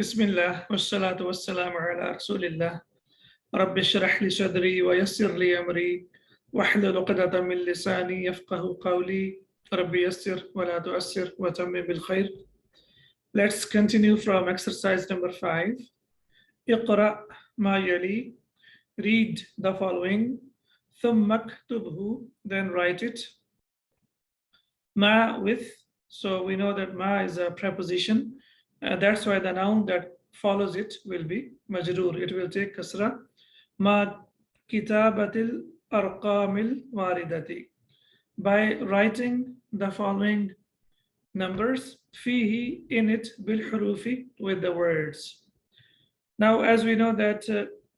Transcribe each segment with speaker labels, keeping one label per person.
Speaker 1: Bismillah, wassalatu wassalamu ala rasulillah. Rabbi shrah li sadri wa yassir li amri wahlul 'uqdatam min lisani yafqahu qawli. Rabbi yassir wa la tu'assir wa tammim bil khair. Let's continue from exercise number 5. Iqra ma yali. Read the following. Thumma aktubhu. Then write it. Ma with. So we know that ma is a preposition. That's why the noun that follows it will be majroor. It will take kasra. Ma kitabatil arqamil waridati. By writing the following numbers, fihi, in it, bil hurufi, with the words. Now, as we know that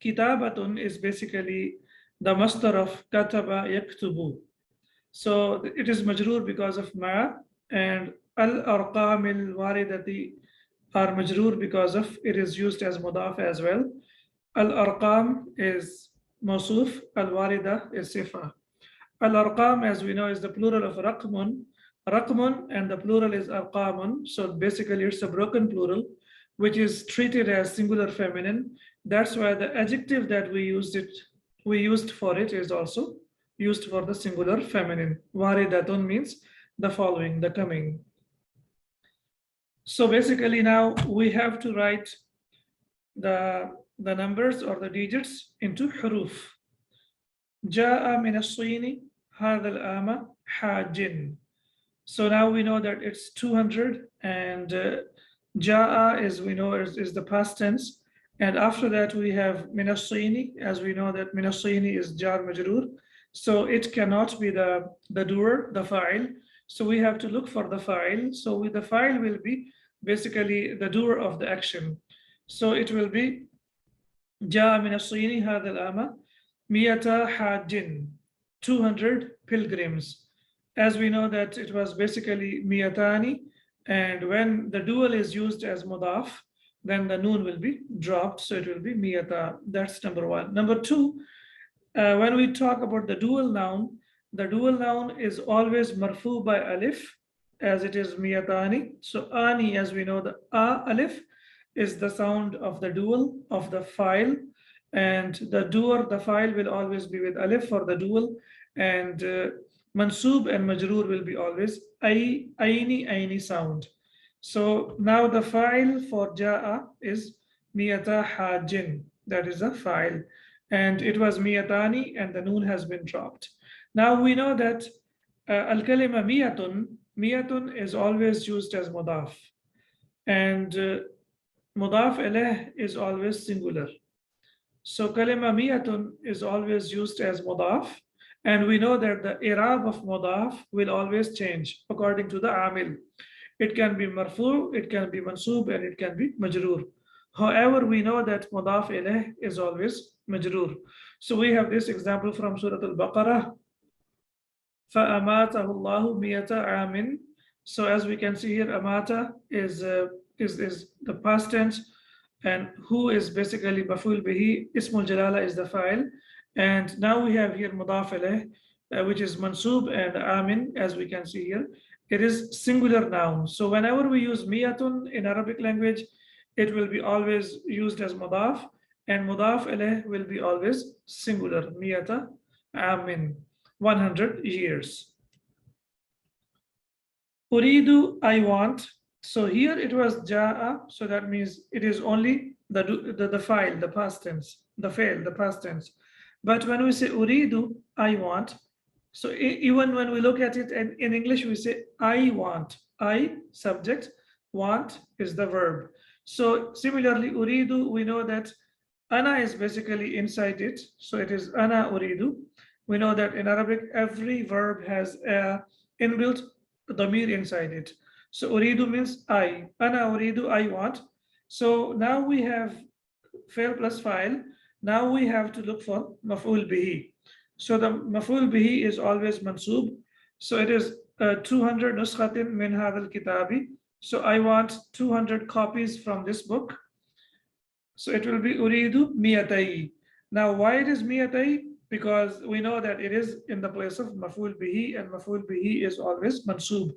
Speaker 1: kitabatun is basically the masdar of kataba yaktubu. So it is majroor because of ma, and al-arqamil waridati are majroor because of it is used as mudaf as well. Al-arqam is mawsuf, al-warida is sifa. Al-arqam, as we know, is the plural of raqmun. Raqmun, and the plural is arqamun. So basically it's a broken plural, which is treated as singular feminine. That's why the adjective that we used for it is also used for the singular feminine. Waridatun means the following, the coming. So basically now we have to write the numbers or the digits into huruf. Ja'a min as-Sini hadha al-ama hajin. So now we know that it's 200, and Ja'a is, we know, is the past tense. And after that we have min as-Sini, as we know that min as-Sini is jar majroor. So it cannot be the doer, the fa'il. So we have to look for the fa'il. So the fa'il will be basically the doer of the action. So it will be Ja'a min as-Sini hadha al-ama miyata hajin, 200 pilgrims. As we know that it was basically miyatani, and when the dual is used as mudaf, then the noon will be dropped, so it will be miyata. That's number one. Number two, when we talk about the dual noun is always marfu by alif, as it is miyatani. So ani, as we know, the a alif is the sound of the dual of the file, and the doer, the file, will always be with alif for the dual, and mansub and majroor will be always aini sound. So now the file for ja'a is miyata hajin. That is the file, and it was miyatani, and the noon has been dropped. Now we know that al-kalima miyatun is always used as mudaf, and mudaf ilayh is always singular. So kalima miyatun is always used as mudaf, and we know that the i'rab of mudaf will always change according to the amil. It can be marfu, it can be mansub, and it can be majroor. However, we know that mudaf ilayh is always majroor. So we have this example from Surah Al-Baqarah. فَأَمَاتَهُ اللَّهُ مِيَةَ عَامٍ. So as we can see here, amata is the past tense, and who is basically maf'ul bihi. Ismul jalala is the file, and now we have here mudaf ilayh, which is mansub, and amin, as we can see here, it is singular noun. So whenever we use miyatun in Arabic language, it will be always used as mudaf, and mudaf ilayh will be always singular, miyata amin, 100 years. Uridu, I want. So here it was ja'a, so that means it is only the file, the past tense, the fail, the past tense. But when we say uridu, I want, so even when we look at it in English, we say I want. I, subject, want is the verb. So similarly, uridu, we know that ana is basically inside it, so it is ana uridu. We know that in Arabic, every verb has a inbuilt damir inside it. So uridu means I, ana uridu, I want. So now we have fail plus file. Now we have to look for maf'ul bihi. So the maf'ul bihi is always mansub. So it is 200 nuskhatin min hadha al-kitabi. So I want 200 copies from this book. So it will be uridu miyatai. Now why it is miyatai? Because we know that it is in the place of maf'ul bihi, and maf'ul bihi is always mansub.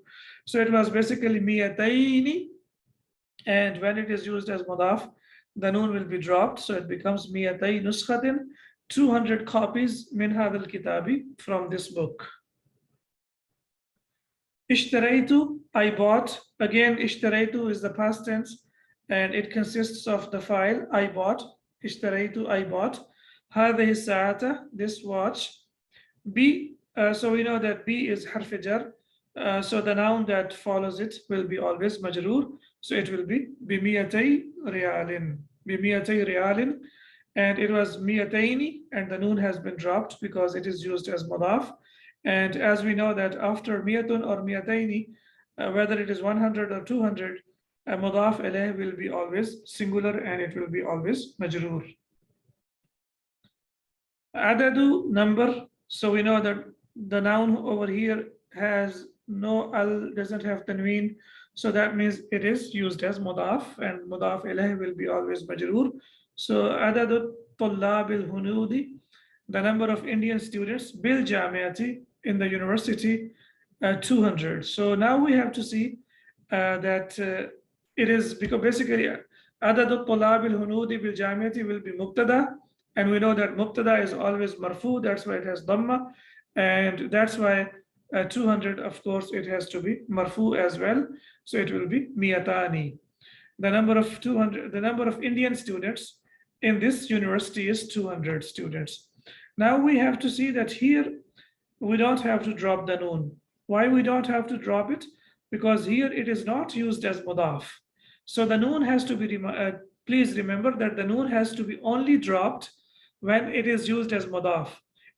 Speaker 1: So it was basically miyataini And when it is used as mudaf, the noon will be dropped, so it becomes miyatay nuskhatin, 200 copies min hadal kitabi, from this book. Ishtaraitu, I bought. Again, ishtaraitu is the past tense, and it consists of the file I bought. Ishtaraitu, I bought. Hadhihi sa'ata, this watch. B, so we know that B is harf jar. So the noun that follows it will be always majroor. So it will be bimiyatay riyalin. Bimiyatay riyalin. And it was miyataini, and the noon has been dropped because it is used as mudaf. And as we know that after miyatun or miyataini, whether it is 100 or 200, mudaf ilayh will be always singular and it will be always majroor. Adadu, number. So we know that the noun over here has no al, doesn't have tanween. So that means it is used as mudaf, and mudaf ilayh will be always majroor. So adadu tullab al-hunudi, the number of Indian students, bil jamiati, in the university, 200. So now we have to see that it is, because basically adadu tullab al-hunudi bil jamiati will be mubtada, and we know that mubtada is always marfu, that's why it has dhamma, and that's why 200, of course, it has to be marfu as well. So it will be miyatani. The number of 200, the number of Indian students in this university is 200 students. Now we have to see that here we don't have to drop the noon. Why we don't have to drop it? Because here it is not used as mudaf. So the noon has to be, please remember that the noon has to be only dropped when it is used as mudaf.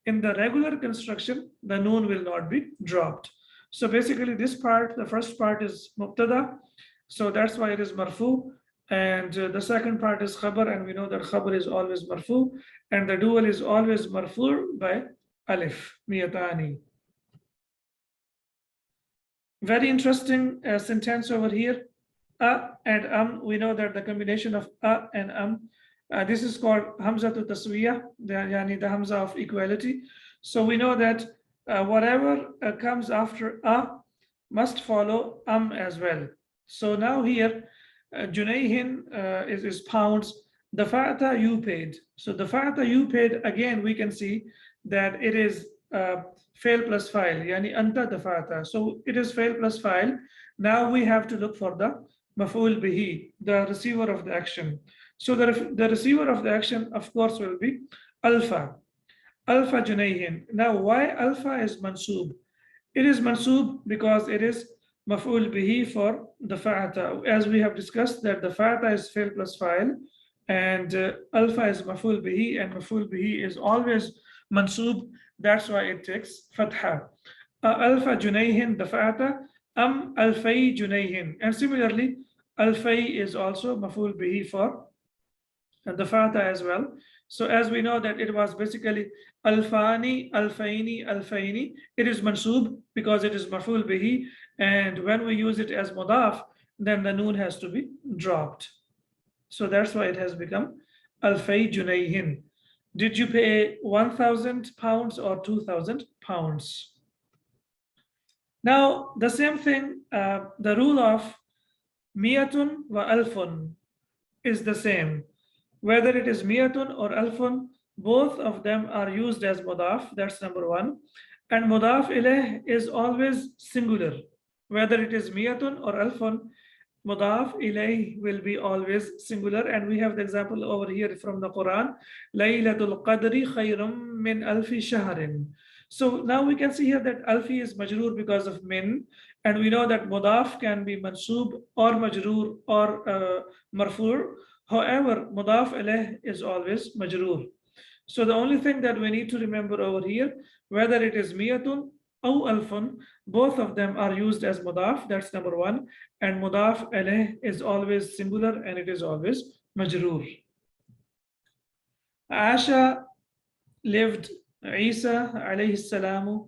Speaker 1: In the regular construction, the noon will not be dropped. So basically this part, the first part is mubtada, so that's why it is marfu, and the second part is khabar, and we know that khabar is always marfu, and the dual is always marfu by alif, miyatani. Very interesting sentence over here. A and we know that the combination of a and this is called hamza to taswiyah, the hamza of equality. So we know that whatever comes after a must follow as well. So now here, junayhin is pounds. The fa'ata you paid. So the fa'ata you paid, again we can see that it is fail plus file, yani anta dafa'ata. So it is fail plus file. Now we have to look for the maf'ul bihi, the receiver of the action. So the receiver of the action, of course, will be alpha. Alpha junayhin. Now why alpha is mansub? It is mansub because it is maf'ul bihi for the fa'ata. As we have discussed that the fa'ata is fail plus file, and alpha is maf'ul bihi, and maf'ul bihi is always mansub. That's why it takes fatha. Alpha junayhin, the fa'ata, alfay junayhin. And similarly, alfay is also maf'ul bihi for the fa'ata as well. So as we know that it was basically alfani, alfaini, alfaini, it is mansub because it is maf'ul bihi, and when we use it as mudaf, then the noon has to be dropped. So that's why it has become alfay junayhin. Did you pay 1,000 pounds or 2,000 pounds? Now the same thing, the rule of miyatun wa alfun is the same. Whether it is miyatun or alfun, both of them are used as mudaf. That's number one. And mudaf ilayh is always singular. Whether it is miyatun or alfun, mudaf ilayh will be always singular. And we have the example over here from the Quran. Laylatul Qadri khayrum min alfi shahrin. So now we can see here that alfi is majroor because of min. And we know that mudaf can be mansub or majroor or marfur. However, mudaf ilayh is always majroor. So the only thing that we need to remember over here, whether it is miyatun or alfun, both of them are used as mudaf. That's number one. And mudaf ilayh is always singular and it is always majroor. Asha lived Isa alayhi salamu,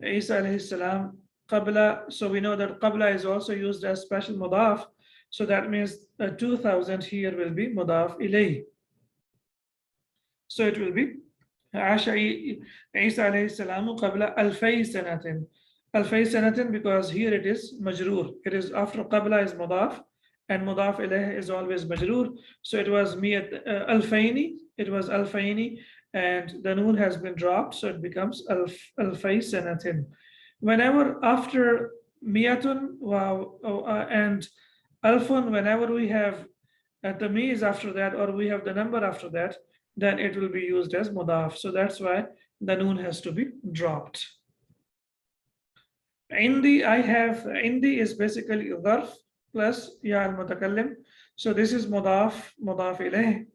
Speaker 1: Isa alayhi salam, qabla. So we know that qabla is also used as special mudaf. So that means 2,000 here will be mudaf ilayh. So it will be Asha Isa alayhi salamu qabla alfay sanatin. Alfay sanatin because here it is majroor. It is after qabla is mudaf and mudaf ilayh is always majroor. So it was miyat alfaini, it was alfaini, and the noon has been dropped, so it becomes alfay sanatin. Whenever after miyatun and alfun, whenever we have the mi is after that, or we have the number after that, then it will be used as mudaf. So that's why the noon has to be dropped. Indi, I have, indi is basically dharf plus ya al-mutakallim. So this is mudaf ilayh.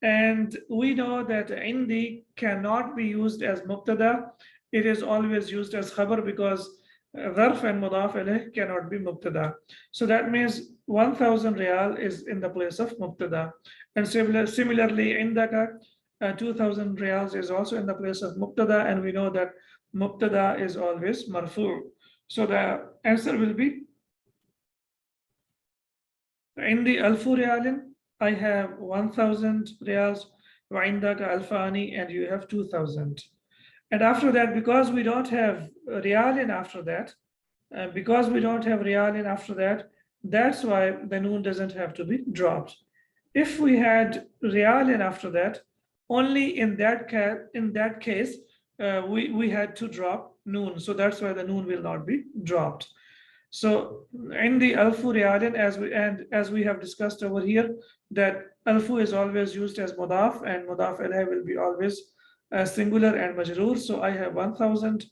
Speaker 1: And we know that indi cannot be used as mubtada. It is always used as khabar because dharf and mudaf ilayh cannot be mubtada. So that means 1000 riyal is in the place of mubtada. And similarly, indaka, 2000 riyals is also in the place of mubtada, and we know that mubtada is always marfu. So the answer will be indi alfu riyalin, I have 1000 riyals, wa indaka alfani, and you have 2000. And after that, because we don't have riyalin after that, that's why the noon doesn't have to be dropped. If we had riyalin after that, only in that case, we had to drop noon. So that's why the noon will not be dropped. So in the alfu riyalin, as we have discussed over here, that alfu is always used as mudaf, and mudaf ilayh will be always singular and majroor. So I have 1000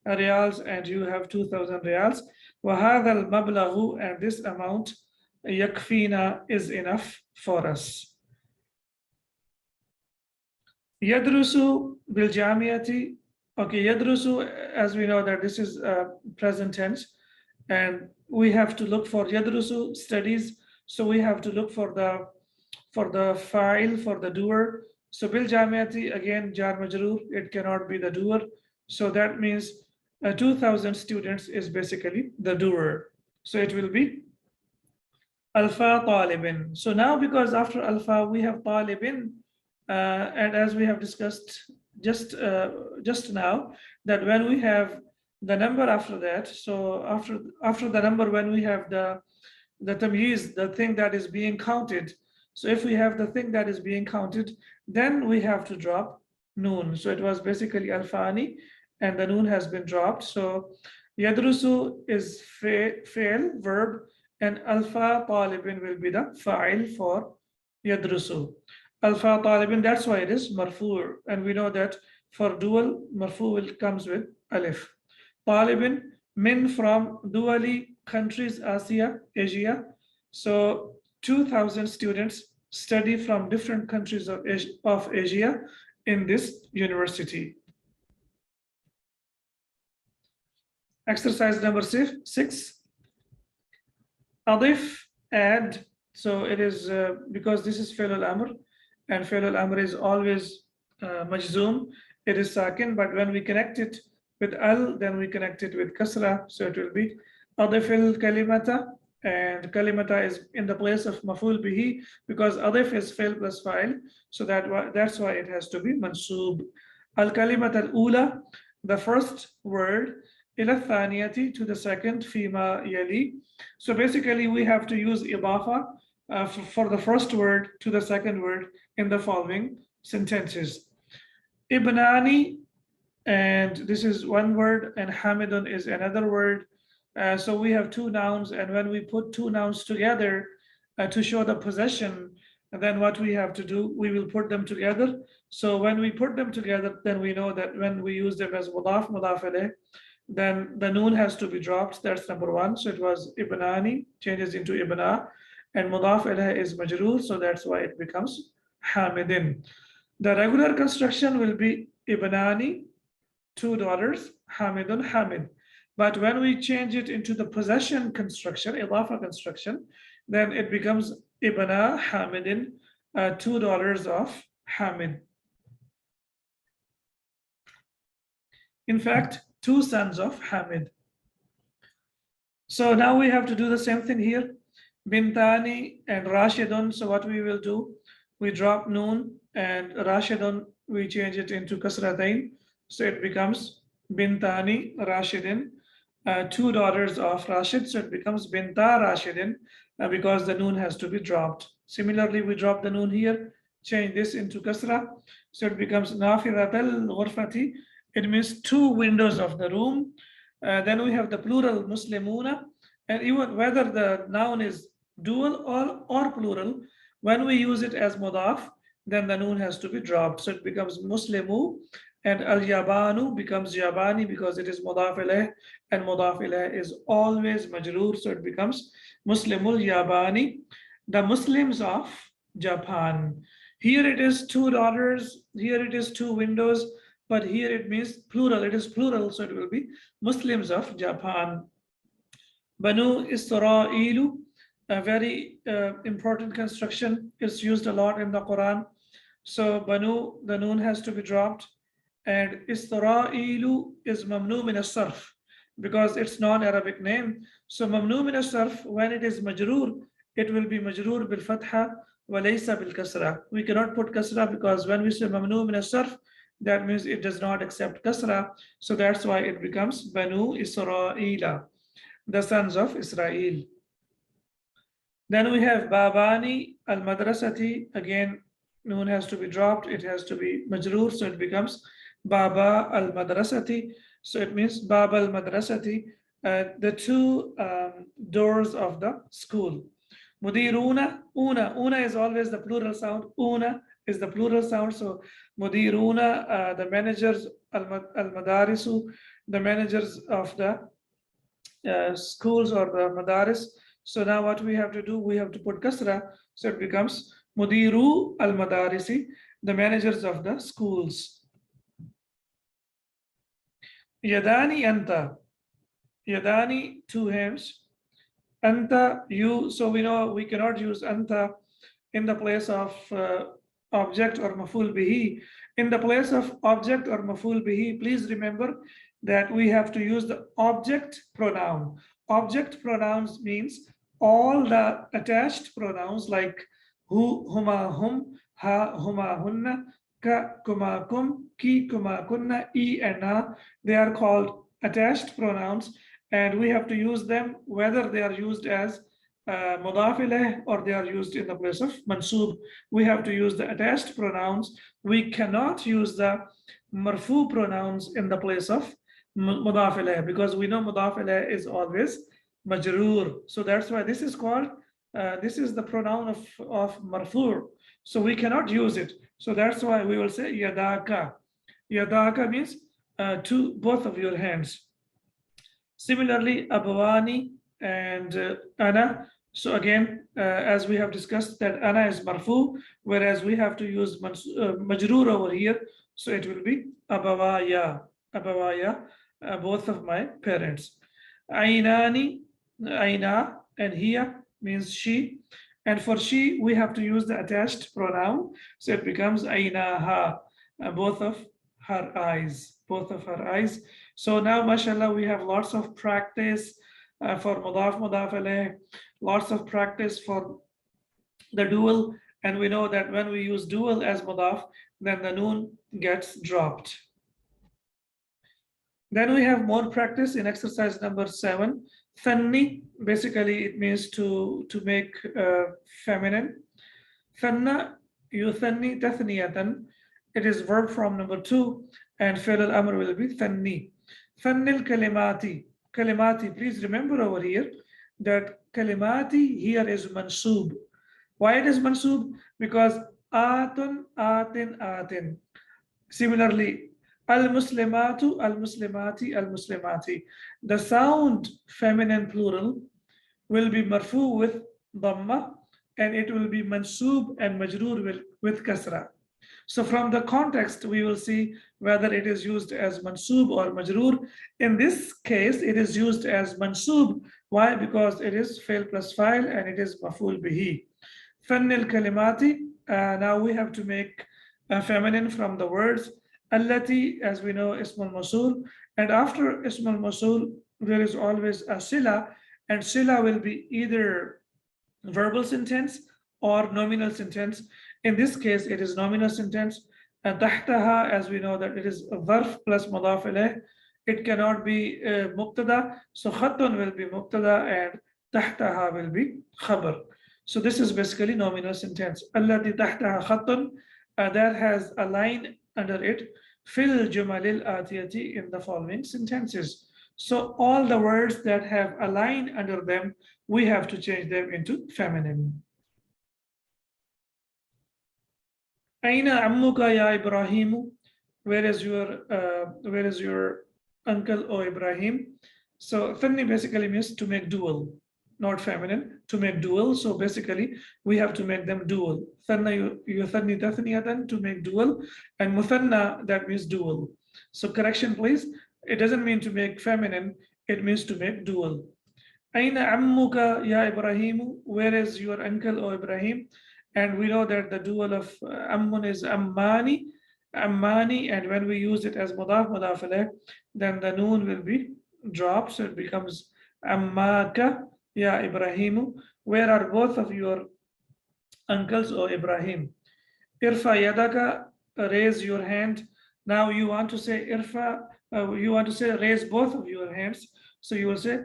Speaker 1: riyals and you have 2000 riyals. وهذا المبلغ, and this amount yakfina is enough for us. Yadrusu bil jamiyati. Okay, yadrusu, as we know that this is present tense, and we have to look for yadrusu, studies. So we have to look for the fa'il, for the doer. So bil jamiyati, again jar majroor, it cannot be the doer. So that means 2000 students is basically the doer. So it will be alfa talibin. So now, because after alfa we have talibin, and as we have discussed just now, that when we have the number after that, so after the number, when we have the tamyiz, the thing that is being counted. So if we have the thing that is being counted, then we have to drop noon. So it was basically alfani, and the noon has been dropped. So yadrusu is fail verb, and alfa talibin will be the fa'il for yadrusu. Alfa talibin, that's why it is marfu', and we know that for dual, marfu' comes with alif. Talibin, min, from duali, countries, Asia. So 2000 students study from different countries of Asia in this university. Exercise number 6. Adif, add. So it is because this is fi'l al-amr, and fi'l al-amr is always majzoom. It is sakin, but when we connect it with al, then we connect it with kasra. So it will be adif al-kalimata, and kalimata is in the place of maf'ul bihi, because adif is fi'l plus fa'il. So that's why it has to be mansoob. Al-kalimat al-ula, the first word, ila thaniyati, to the second, fima yali. So basically we have to use idafa for the first word to the second word in the following sentences. Ibnani, and this is one word, and hamidun is another word. So we have two nouns, and when we put two nouns together to show the possession, then what we have to do, we will put them together. So when we put them together, then we know that when we use them as mudaf ilayh, then the noon has to be dropped. That's number one. So it was ibnani, changes into ibna, and mudaf ilayh is majroor, so that's why it becomes hamidin. The regular construction will be ibnani, 2 daughters, hamidun, hamid. But when we change it into the possession construction, idafa construction, then it becomes ibna hamidin, 2 daughters of hamid. In fact, 2 sons of Hamid. So now we have to do the same thing here. Bintani and Rashidun. So what we will do, we drop noon, and Rashidun, we change it into kasratain. So it becomes Bintani Rashidin. two daughters of Rashid, so it becomes Binta Rashidin because the noon has to be dropped. Similarly, we drop the noon here, change this into kasra, so it becomes Nafirat al-Ghurfati. It means two windows of the room. Then we have the plural Muslimuna, and even whether the noun is dual or plural, when we use it as mudaf, then the noon has to be dropped. So it becomes Muslimu, and al-Yabanu becomes Yabani because it is mudaf ilayh, and mudaf ilayh is always majroor, so it becomes Muslimul Yabani, the Muslims of Japan. Here it is two daughters, here it is two windows, but here it means plural, it is plural, so it will be Muslims of Japan. Banu Isra'ilu, a very important construction, is used a lot in the Quran. So Banu, the noon has to be dropped, and Isra'ilu is mamnu min as-sarf because it's non-Arabic name. So mamnu min as-sarf, when it is majroor, it will be majroor bil fatha wa laysa bil kasra. We cannot put kasra because when we say mamnu min as-sarf, that means it does not accept kasra. So that's why it becomes Banu Isra'ila, the sons of Israel. Then we have Babani al-Madrasati. Again, noon has to be dropped. It has to be majroor, so it becomes Baba al-Madrasati. So it means Baba al-Madrasati, the two doors of the school. Mudiruna, una is always the plural sound. Una is the plural sound. So Mudiruna, the managers, al-Madarisu, the managers of the schools or the madaris. So now what we have to do, we have to put kasra, so it becomes Mudiru al-Madarisi, the managers of the schools. Yadani anta, Yadani, two hands. Anta, you, so we know we cannot use anta in the place of object or maful bihi. In the place of object or maful bihi, please remember that we have to use the object pronoun. Object pronouns means all the attached pronouns like hu, huma, hum, ha, huma, hunna, ka, kuma, kum, ki, kuma, kunna, I, and na. They are called attached pronouns, and we have to use them whether they are used as mudaf ilayh or they are used in the place of mansub. We have to use the attached pronouns. We cannot use the marfu pronouns in the place of mudaf ilayh because we know mudaf ilayh is always majroor. So that's why this is called, this is the pronoun of marfu. So we cannot use it. So that's why we will say yadaka. Yadaka means to both of your hands. Similarly, abawani and ana. So again, as we have discussed that ana is marfu, whereas we have to use majroor over here. So it will be abawaya, abawaya, both of my parents. Ainani, aina, and here means she. And for she, we have to use the attached pronoun. So it becomes ainaha, both of her eyes, both of her eyes. So now, mashallah, we have lots of practice for mudaf, mudaf alayh, lots of practice for the dual. And we know that when we use dual as mudaf, then the noon gets dropped. Then we have more practice in exercise number 7. Thanni, basically it means to make feminine. Thanna, yuthanni tathniyatan. It is verb from number 2, and fi'l al-amr will be thanni. Thannil kalimati. Kalimati, please remember over here that kalimati here is mansub. Why it is mansub? Because atun, atin, atin. Similarly, al-muslimatu, al-muslimati, al-muslimati. The sound feminine plural will be marfu with dhamma, and it will be mansub and majroor with kasra. So from the context, we will see whether it is used as mansub or majroor. In this case, it is used as mansub. Why? Because it is fail plus file and it is maful bihi. Fannil kalimati. Now we have to make a feminine from the words. Allati, as we know, ismul mawsul. And after ismul mawsul, there is always a sila. And sila will be either verbal sentence or nominal sentence. In this case, it is nominal sentence. And tahtaha, as we know that it is a dharf plus mudaf ilayh. it cannot be mubtada. So khattun will be mubtada and tahtaha will be khabar. So this is basically nominal sentence. Allati tahtaha khattun, that has a line under it. Fil jumalil atiyati, in the following sentences. So all the words that have a line under them, we have to change them into feminine. Aina ammuka ya Ibrahimu? Where is your uncle, O Ibrahim? So thanni basically means to make dual, not feminine, to make dual. So basically we have to make them dual. Thanna yuthanni tathniyatan, to make dual, and muthanna, that means dual. So correction please, it doesn't mean to make feminine, it means to make dual. Aina ammuka ya Ibrahimu? Where is your uncle, O Ibrahim? And we know that the dual of ammun is ammani, and when we use it as mudaf alayh, then the noon will be dropped, so it becomes ammaka ya Ibrahimu. Where are both of your uncles, O Ibrahim? Irfa yadaka, raise your hand. Now you want to say irfa, you want to say raise both of your hands, so you will say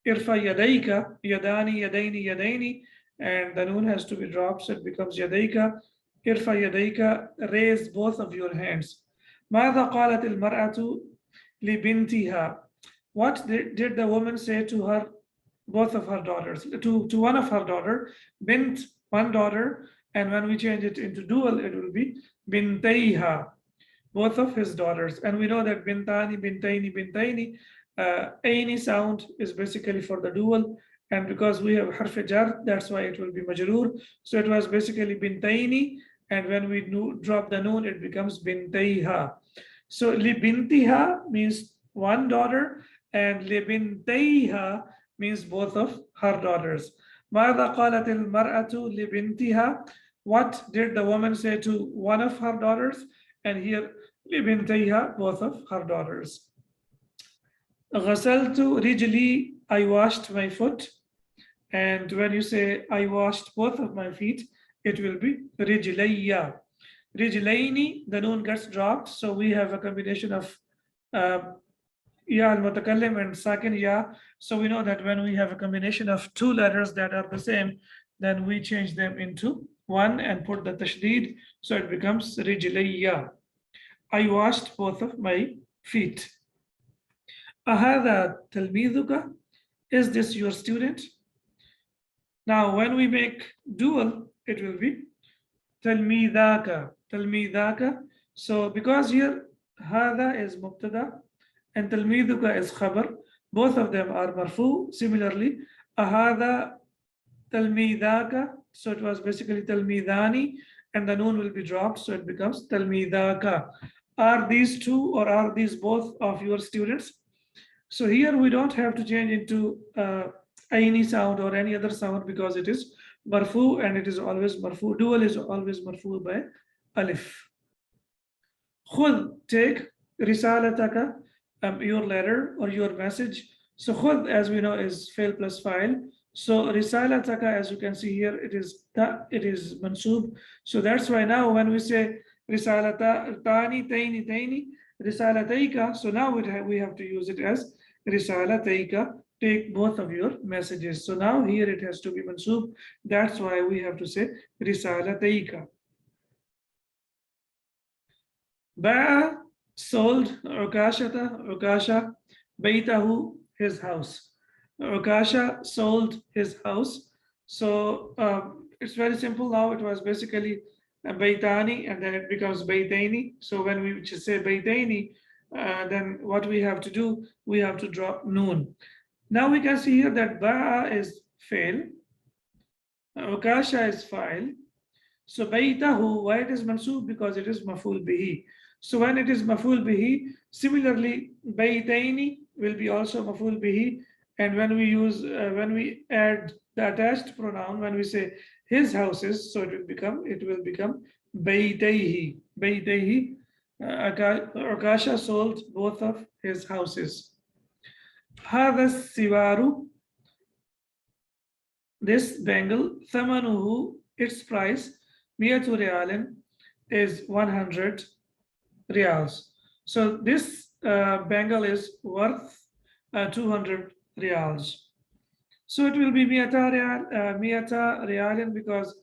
Speaker 1: irfa yadaika, yadani, yadaini, yadaini, and the noon has to be dropped, so it becomes yadaika. Irfa yadaika, raise both of your hands. ماذا قالت المرأة لبنتها? What did the woman say to her, both of her daughters, to one of her daughter, bint, one daughter, and when we change it into dual, it will be bintayha, both of his daughters. And we know that bintani, bintaini, bintaini, aini sound is basically for the dual, and because we have harf jar, that's why it will be majroor. So it was basically bintaini, and when we drop the noon, it becomes bintayha. So li bintiha means one daughter, and li bintayha means both of her daughters. ماذا قالت المرأة لبنتها? What did the woman say to one of her daughters? And here لبنتيها, both of her daughters. غسلت رجلي, I washed my foot. And when you say I washed both of my feet, it will be رجليا. رجليني, the noon gets dropped, so we have a combination of ya al-mutakallim and sakin ya. So we know that when we have a combination of two letters that are the same, then we change them into one and put the tashdid, so it becomes rijlayya. I washed both of my feet. Ahada talmiduka? Is this your student? Now when we make dual, it will be talmidaka, talmidaka. So because here hada is mubtada and talmiduka is khabar, both of them are marfu. Similarly, ahada talmidaka, so it was basically talmidani, and the noon will be dropped, so it becomes talmidaka. Are these two or are these both of your students? So here we don't have to change into aini sound or any other sound because it is marfu, and it is always marfu. Dual is always marfu by alif. Khud, take, risalataka, your letter or your message. So khud, as we know, is fail plus file. So risalataka, as you can see here, it is mansub. So that's why now when we say risalata tani taini taini risalataika, so now we have to use it as risalataika, take both of your messages. So now here it has to be mansub. That's why we have to say risalataika. Ba'a, sold, Ukasha, Baitahu, his house. Ukasha sold his house. So it's very simple now. It was basically Baitani, and then it becomes Baitaini. So when we just say Baitaini, then what we have to do, we have to drop noon. Now we can see here that Ba'a is fail, Ukasha is file. So Baitahu, why it is mansub? Because it is maful bihi. So when it is maful bihi, similarly Baitaini will be also maful bihi. And when we use when we add the attached pronoun, when we say his houses, so it will become Baitaihi. Baitaihi. Akasha sold both of his houses. Hada siwaru, this bangle, thamanuhu, its price, miyatu realin, is 100 reals. So this bangle is worth 200 riyals. So it will be مئة ريال because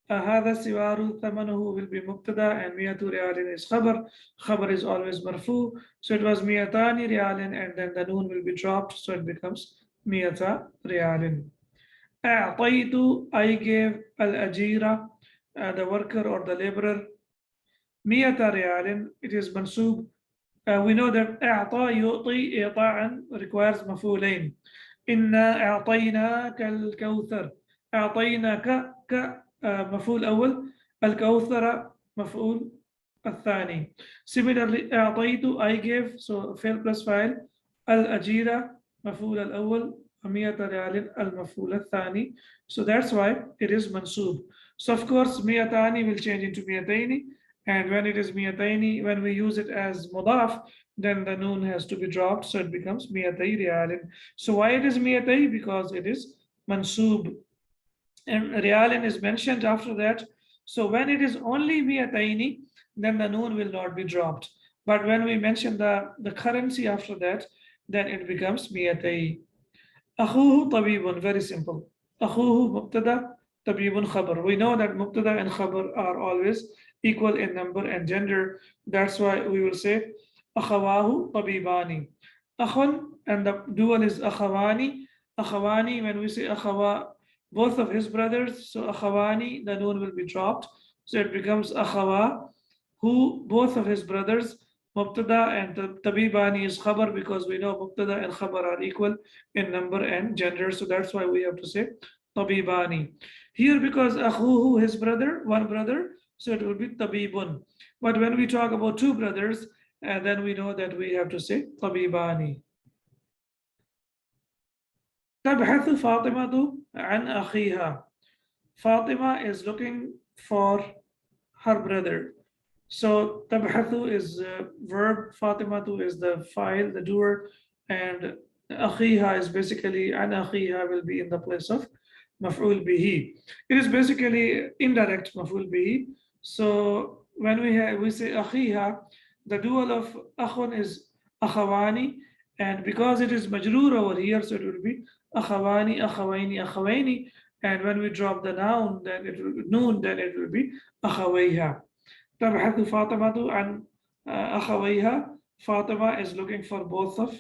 Speaker 1: هذا السوار ثمنه will be مبتدا and مئة ريال is خبر is always مرفوع, so it was مئتان ريال and then the noon will be dropped, so it becomes مئة ريال. أعطيت, I gave, الأجيرة, the worker or the laborer, مئة ريال, it is منصوب. We know that أعطى يعطي إعطاء requires مفعولين. إنا أعطيناك الكوثر, أعطيناك مفعول أول, الكوثر مفعول الثاني. Similarly, أعطيت, I gave, so فعل plus فاعل, الأجيرة مفعول الأول, 100 ريال المفعول الثاني. So that's why it is منصوب. So of course, مئتان will change into مئتين, and when it is مئتين, when we use it as مضاف, then the noon has to be dropped, so it becomes مئتي ريال. So why it is مئتي? Because it is mansub, and ريال is mentioned after that. So when it is only مئتين, then the noon will not be dropped. But when we mention the currency after that, then it becomes مئتي. أخوه طبيب, very simple. أخوه مبتدا, طبيب خبر. We know that mubtada and khabar are always equal in number and gender. That's why we will say أخواه طبيبان. أخن, and the dual is أخواني. أخواني, when we say أخوا, both of his brothers, so أخواني, the noon will be dropped. So it becomes أخوا, who, both of his brothers, mubtada, and tabibani is khabar, because we know mubtada and khabar are equal in number and gender. So that's why we have to say tabibani. Here, because akhuhu, his brother, one brother, so it will be tabibun. But when we talk about two brothers, then we know that we have to say tabibani. تبحث فاطمة عن أخيها. Fatima is looking for her brother. So tabhathu is verb, Fatimatu is the file, the doer, and akhiha is basically, an akhiha will be in the place of maf'ul bihi. It is basically indirect maf'ul bihi. So when we say akhiha, the dual of akhun is akhawani, and because it is majroor over here, so it will be akhawani, akhawaini, akhawaini, and when we drop the noun, then it will be noon, then it will be akhawaiha. تبحث فاطمة عن أخويها. Fatima is looking for both of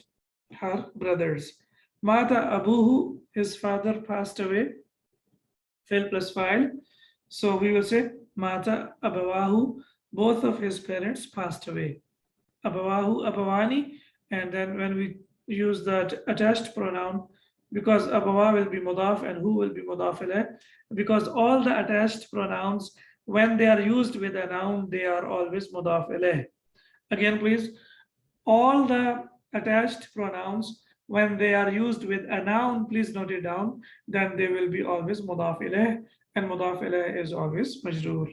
Speaker 1: her brothers. مات أبوه, his father passed away. Fail plus file. So we will say مات أبواه, both of his parents passed away. أبواه أبواني, and then when we use the attached pronoun, because أبوا will be mudaf and who will be mudaf ilayh, because all the attached pronouns, when they are used with a noun, they are always mudaf ilayh. Again, please, all the attached pronouns, when they are used with a noun, please note it down, then they will be always mudaf ilayh, and mudaf ilayh is always majroor.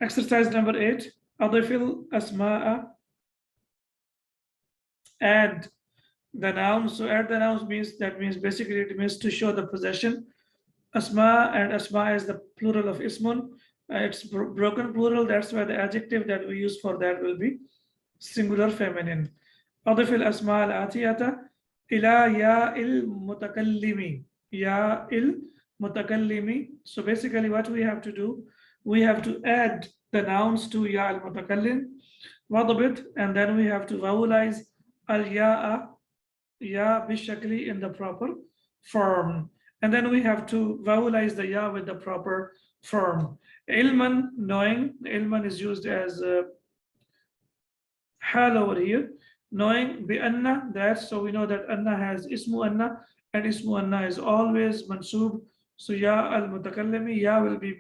Speaker 1: Exercise number 8, adifil asma'a, add the noun. So add the nouns means, that means basically it means to show the possession. Asma, and asma is the plural of ismun. It's broken plural, that's why the adjective that we use for that will be singular feminine. أضف الأسماء الآتية إلى يا المتكلم. يا المتكلم. So basically what we have to do, we have to add the nouns to ya al-mutakallim, وضبط, and then we have to vowelize al-ya'a, ya bishakli, in the proper form. And then we have to vowelize the ya with the proper form. Ilman, knowing. Ilman is used as hal over here. Knowing, bi anna, that. So we know that anna has ismu anna, and ismu anna is always mansub. So ya al mutakallimi, ya will be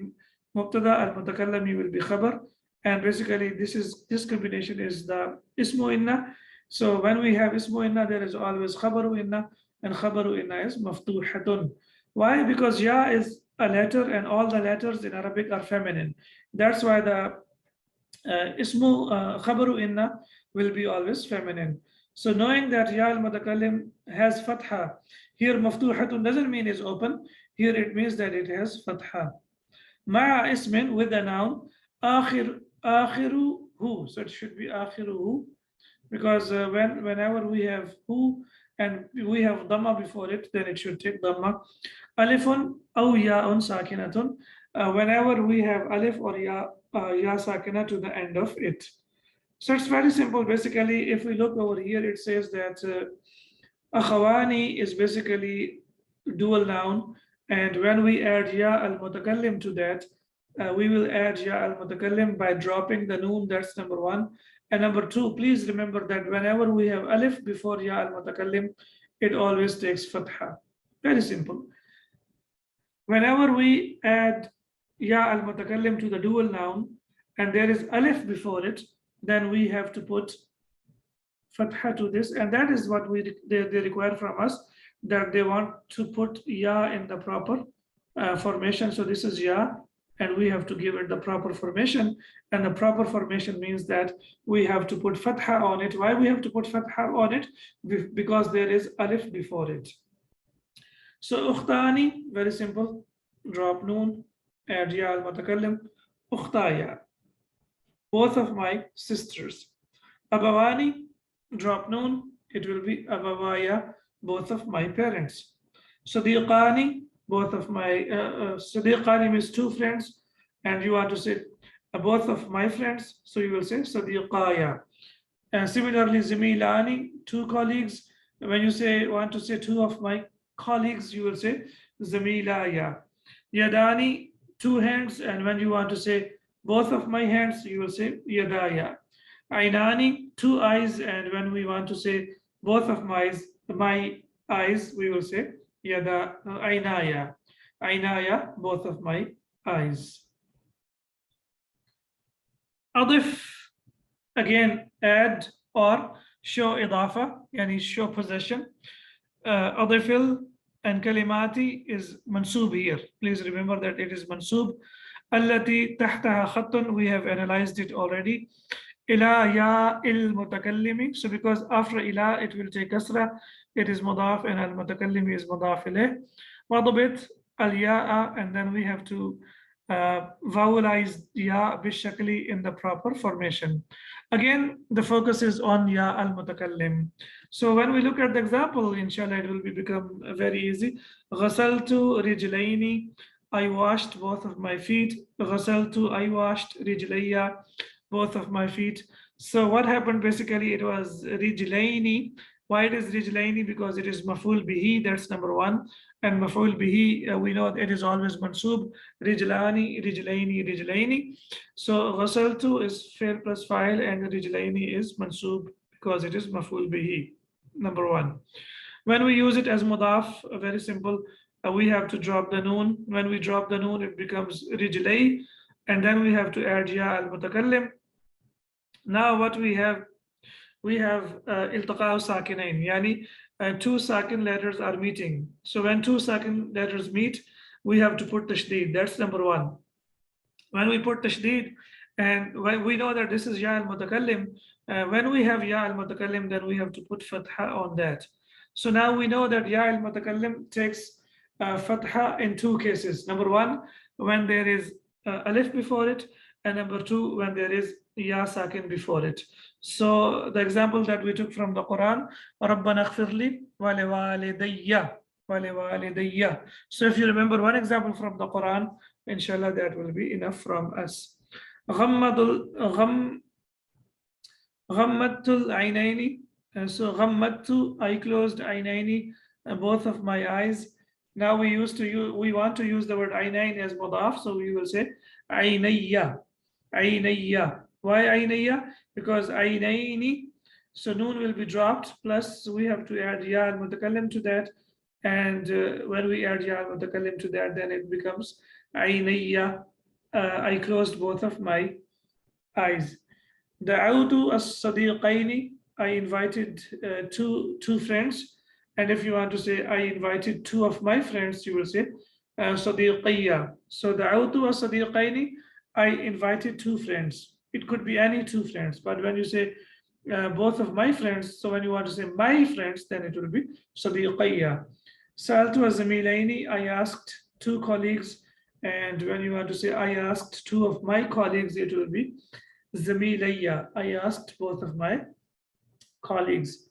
Speaker 1: mubtada, al mutakallimi will be khabar. And basically this combination is the ismu inna. So when we have ismu inna, there is always khabaru inna, and khabaru inna is maftuhatun. Why? Because ya is a letter, and all the letters in Arabic are feminine. That's why the ismu khabaru inna will be always feminine. So knowing that ya al-mutakallim has fatha, here maftuhatun doesn't mean is open. Here it means that it has fatha. Ma'a ismin, with a noun, akhiruhu who. So it should be akhiruhu, because whenever we have who and we have dhamma before it, then it should take dhamma. Alifun aw ya'un sakinatun. Whenever we have alif or ya sakina to the end of it. So it's very simple. Basically, if we look over here, it says that akhawani is basically dual noun, and when we add ya al-mutakallim to that, we will add ya al-mutakallim by dropping the noon. That's number one. And number two, please remember that whenever we have alif before ya al-mutakallim, it always takes fatha. Very simple. Whenever we add ya al-mutakallim to the dual noun and there is alif before it, then we have to put fatha to this, and that is what they require from us, that they want to put ya in the proper formation. So this is ya, and we have to give it the proper formation, and the proper formation means that we have to put fatha on it. Why we have to put fatha on it? Because there is alif before it. So ukhtani, very simple, drop noon, add ya al-mutakallim, ukhtaya, both of my sisters. Abawani, drop noon, it will be abawaya, both of my parents. Sadiqani, both of my, Sadiqani means two friends, and you want to say both of my friends, so you will say Sadiqaya. And similarly, Zimilani, two colleagues. When you want to say two of my colleagues, you will say Zamilaya. Yadani, two hands, and when you want to say both of my hands, you will say Yadaya. Ainani, two eyes, and when we want to say both of my eyes, we will say Yada Ainaya. Ainaya, both of my eyes. Adif, again, add or show idafa, yani show possession. Adifil and kalimati is mansub here. Please remember that it is mansub. Allati tahtaha khattun, we have analyzed it already. Ila ya il mutakallimi. So because after ila it will take kasra, it is mudaf, and al mutakallimi is mudaf ilayh. Wadabit al ya'a, and then we have to vowelize ya bishakli in the proper formation. Again, the focus is on ya al mutakallim. So when we look at the example, inshallah, it will become very easy. Ghasaltu rijlayni, I washed both of my feet. Ghasaltu, I washed rijlayya, both of my feet. So what happened basically, it was rijlayni. Why it is rijlayni? Because it is maf'ul bihi, that's number one. And maf'ul bihi, we know it is always mansub. Rijlani, rijlayni, rijlayni. So ghasaltu is fi'l plus fa'il, and rijlayni is mansub because it is maf'ul bihi, number one. When we use it as mudaf, very simple, we have to drop the noon. When we drop the noon, it becomes rijlay, and then we have to add ya al-mutakallim. Now what we have iltaqa'u sakinain, yani two sakin letters are meeting. So when two sakin letters meet, we have to put tashdid. That's number one. When we put tashdid, and when we know that this is ya al-mutakallim, when we have ya al-mutakallim, then we have to put fatha on that. So now we know that ya al-mutakallim takes fatha in two cases. Number one, when there is alif before it, and number two, when there is ya sakin before it. So the example that we took from the Quran, Rabbana ighfirli wa liwalidayya, wa liwalidayya. So if you remember one example from the Quran, inshallah, that will be enough from us. Ghammatul aynaini. So ghammattu, I closed aynaini, both of my eyes. Now we want to use the word aynain as mudaf, so we will say aynayya, aynayya. Why aynayya? Because aynaini, so noon will be dropped, plus we have to add ya al-mutakallim to that, and when we add ya al-mutakallim to that, then it becomes aynayya, I closed both of my eyes. Da'awtu as-sadiqaini, I invited two friends. And if you want to say I invited two of my friends, you will say sadiqiyya. So da'awtu as-sadiqaini, I invited two friends. It could be any two friends, but when you say both of my friends, so when you want to say my friends, then it will be sadiqiyya. Sa'altu az-zamilaini, I asked two colleagues, and when you want to say I asked two of my colleagues, it will be زميلي, I asked both of my colleagues.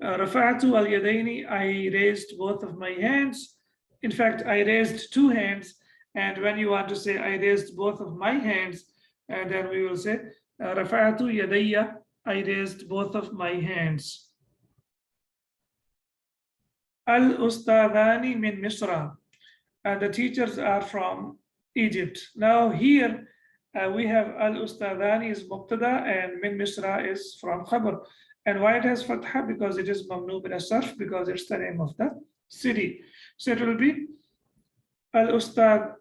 Speaker 1: رفعت اليدين, I raised both of my hands. In fact, I raised two hands. And when you want to say I raised both of my hands, and then we will say رفعت يدي, I raised both of my hands. الأستاذان من مصر, and the teachers are from Egypt. Now here we have al-ustadhani is mubtada and min misra is from khabar. And why it has fatha? Because it is mamnu bin as-sarf, because it's the name of the city. So it will be al-ustad,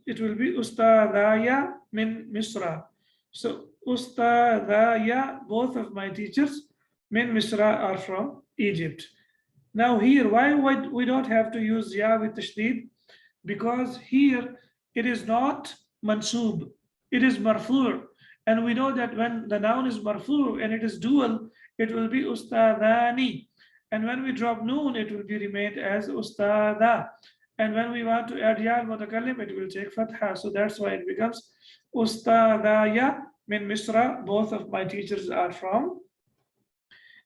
Speaker 1: it will be ustadhaya min misra. So ustadhaya, both of my teachers, min misra, are from Egypt. Now here, why we don't have to use ya with tashdid? Because here it is not mansub, it is marfu'. And we know that when the noun is marfu' and it is dual, it will be ustadhani. And when we drop noon, it will be remained as ustada. And when we want to add ya al-mutakallim, it will take fatha. So that's why it becomes ustadaya min Misra. Both of my teachers are from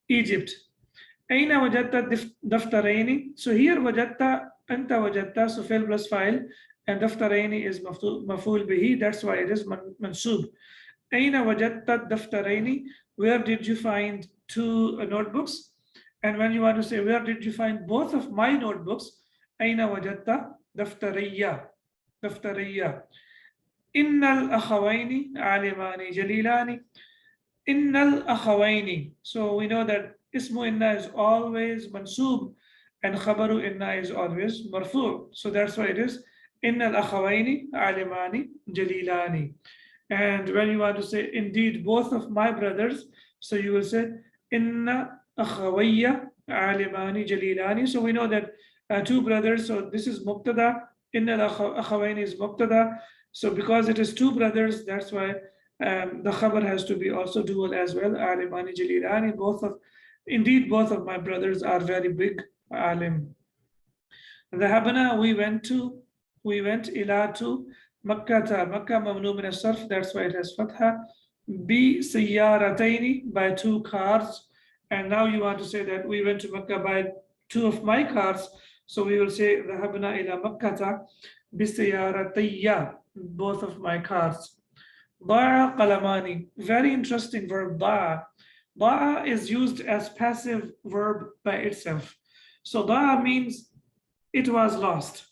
Speaker 1: Egypt. أين وجدت دفترين? So here وجدت, أنت وجدت, so فعل plus file, and دفترين is مفعول به. That's why it is منصوب. أين وجدت الدفترين? Where did you find two notebooks? And when you want to say where did you find both of my notebooks? أين وجدت دفترية? دفترية. إن الأخوين عالمان جليلان. إن الأخوين. So we know that Ismu inna is always mansub and khabaru inna is always marfu'. So that's why it is inna al-akhawaini alimani jalilani. And when you want to say indeed both of my brothers, so you will say inna akhawayya alimani jalilani. So we know that two brothers, so this is mubtada, inna al-akhawaini is mubtada. So because it is two brothers, that's why the khabar has to be also dual as well, alimani jalilani. Indeed, both of my brothers are very big alim. Dhahabna, we went ila to Makkah. Makkah mamnu min as-sarf, that's why it has fatha. Bi sayyarataini, by two cars. And now you want to say that we went to Makkah by two of my cars. So we will say dhahabna ila Makkah bi sayyaratayya, both of my cars. Da'a qalamani, very interesting verb, da'a. Da'a is used as passive verb by itself. So da'a means it was lost.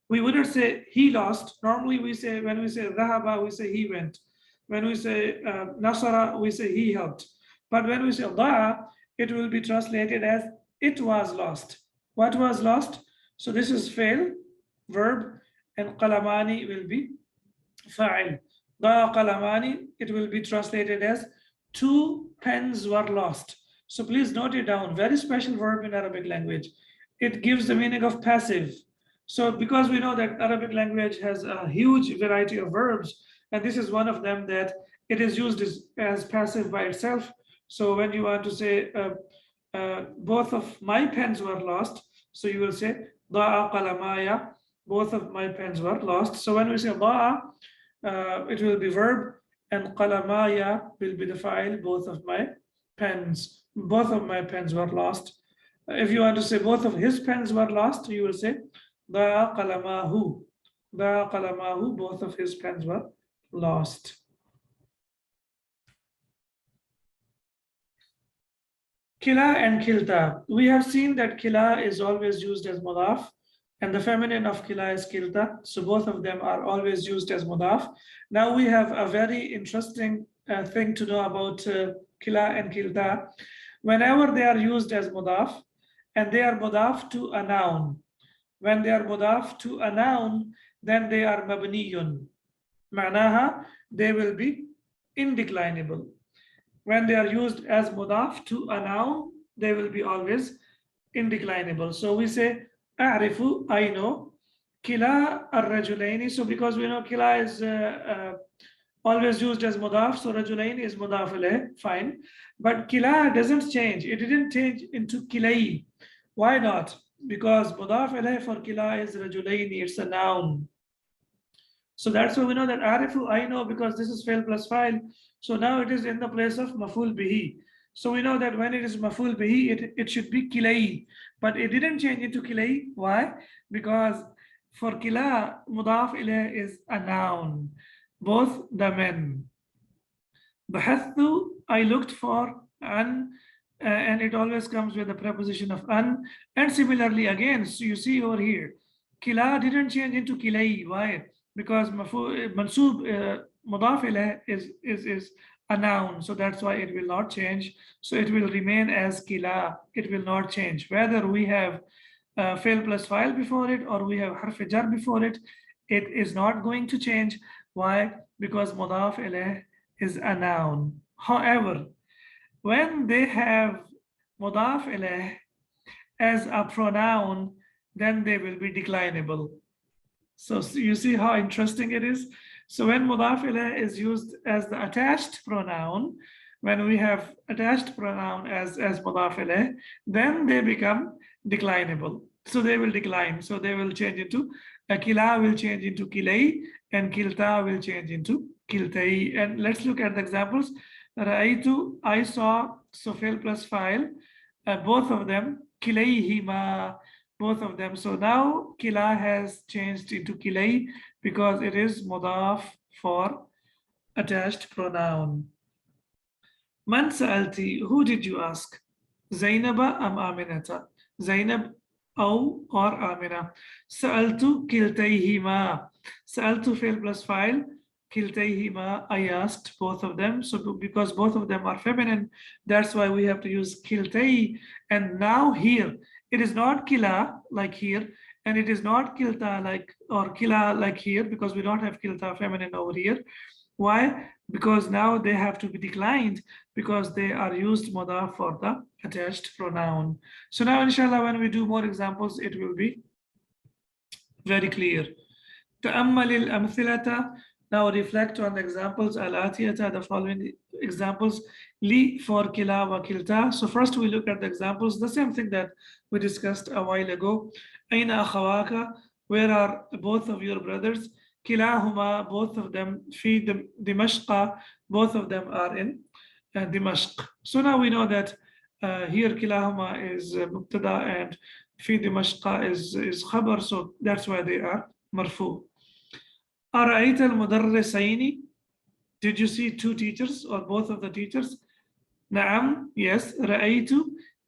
Speaker 1: We wouldn't say he lost. Normally we say, when we say dhahaba, we say he went. When we say nasara, we say he helped. But when we say da'a, it will be translated as it was lost. What was lost? So this is fail, verb, and qalamani will be fa'il. Da'a qalamani, it will be translated as two pens were lost. So please note it down. Very special verb in Arabic language. It gives the meaning of passive. So because we know that Arabic language has a huge variety of verbs, and this is one of them, that it is used as passive by itself. So when you want to say both of my pens were lost, so you will say da'a qalamaya, both of my pens were lost. So when we say da'a, it will be verb, and qalamaya will be the file, both of my pens. Both of my pens were lost. If you want to say both of his pens were lost, you will say da'a qalamahu. Da'a qalamahu, both of his pens were lost. Kila and kilta. We have seen that kila is always used as mudaf, and the feminine of kila is kilta. So both of them are always used as mudaf. Now we have a very interesting thing to know about kila and kilta. Whenever they are used as mudaf, and they are mudaf to a noun. When they are mudaf to a noun, then they are mabniyun. Ma'naha, they will be indeclinable. When they are used as mudaf to a noun, they will be always indeclinable. So we say a'rifu, I know, kila ar-rajulaini. So because we know kila is always used as mudaf, so rajulaini is mudaf alayh, fine. But kila doesn't change. It didn't change into kilai. Why not? Because mudaf alayh for kila is rajulaini, it's a noun. So that's why we know that arifu, I know, because this is fail plus file. So now it is in the place of maful bihi. So we know that when it is maful bihi, it should be kilai, but it didn't change into kilai. Why? Because for kila, mudaf ilayh is a noun, both the men. Bahathu, I looked for, and it always comes with the preposition of an. And similarly, again, so you see over here, kila didn't change into kilai. Why? Because mansub mudaf ilayh is a noun, so that's why it will not change. So it will remain as kila. It will not change. Whether we have fail plus file before it or we have harf jar before it, it is not going to change. Why? Because mudaf ilayh is a noun. However, when they have mudaf ilayh as a pronoun, then they will be declinable. So you see how interesting it is. So when mudaf ilayh is used as the attached pronoun, when we have attached pronoun as mudaf ilayh, then they become declinable. So they will decline. So they will change into kila will change into kilai, and kilta will change into kiltai. And let's look at the examples. Ra'aytu, I saw, so fail plus file, both of them, kilayhima, both of them. So now kila has changed into kilay because it is mudaf for attached pronoun. Man sa'alti, who did you ask? Zainaba am Aminata? Zainab or Amina? Sa'altu kiltayhima. Sa'altu fail plus file. Kiltayhima, I asked both of them. So because both of them are feminine, that's why we have to use kiltay. And now here, it is not kila like here, and it is not kilta like, or kila like here, because we don't have kilta feminine over here. Why? Because now they have to be declined because they are used mudaf for the attached pronoun. So now inshallah, when we do more examples, it will be very clear. تأمل الأمثلة. Now reflect on the examples. الآتية, the following examples. Li for kila wa kilta. So first we look at the examples, the same thing that we discussed a while ago. Aina akhawaka, where are both of your brothers? Kilahuma, both of them. Fi Dimashqa, both of them are in Dimashq. So now we know that here kilahuma is mubtada and fi Dimashqa is khabar, so that's why they are marfu. أرأيت المدرسين? Did you see two teachers or both of the teachers? نعم, yes. رأيت